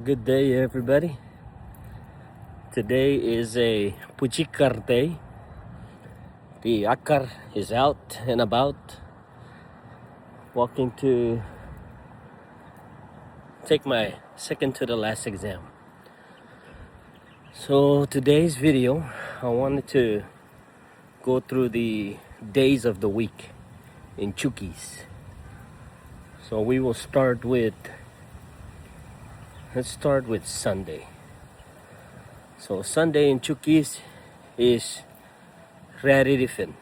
Good day, everybody. Today is a Pwhichikar day. The Akar is out and about, walking to take my second to the last exam. So today's video, I wanted to go through the days of the week in Chuukese. So we will start with, let's start with Sunday. So Sunday in Chuukese is inifen.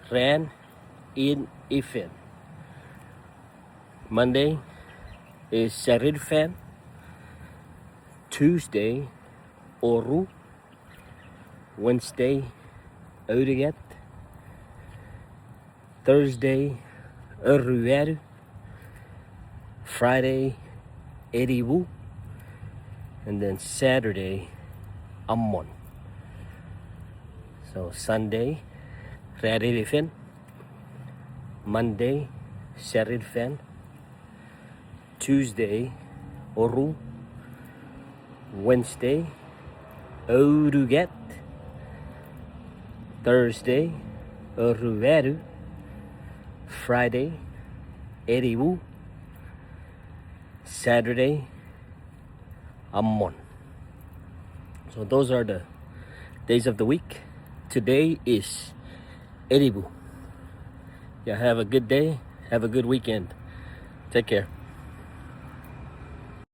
Inifen. Monday is Sarin. Tuesday, Oru. Wednesday, Oruwanu. Thursday, Oruwanu. Friday, Enimu. And then Saturday, Amon. So Sunday, inifen. Monday, Sarin. Tuesday, Oru. Wednesday, Oruwanu. Thursday, Oruwanu. Friday, Enimu. Saturday, Amon. So those are the days of the week. Today is Enimu. Yeah, have a good day. Have a good weekend. Take care.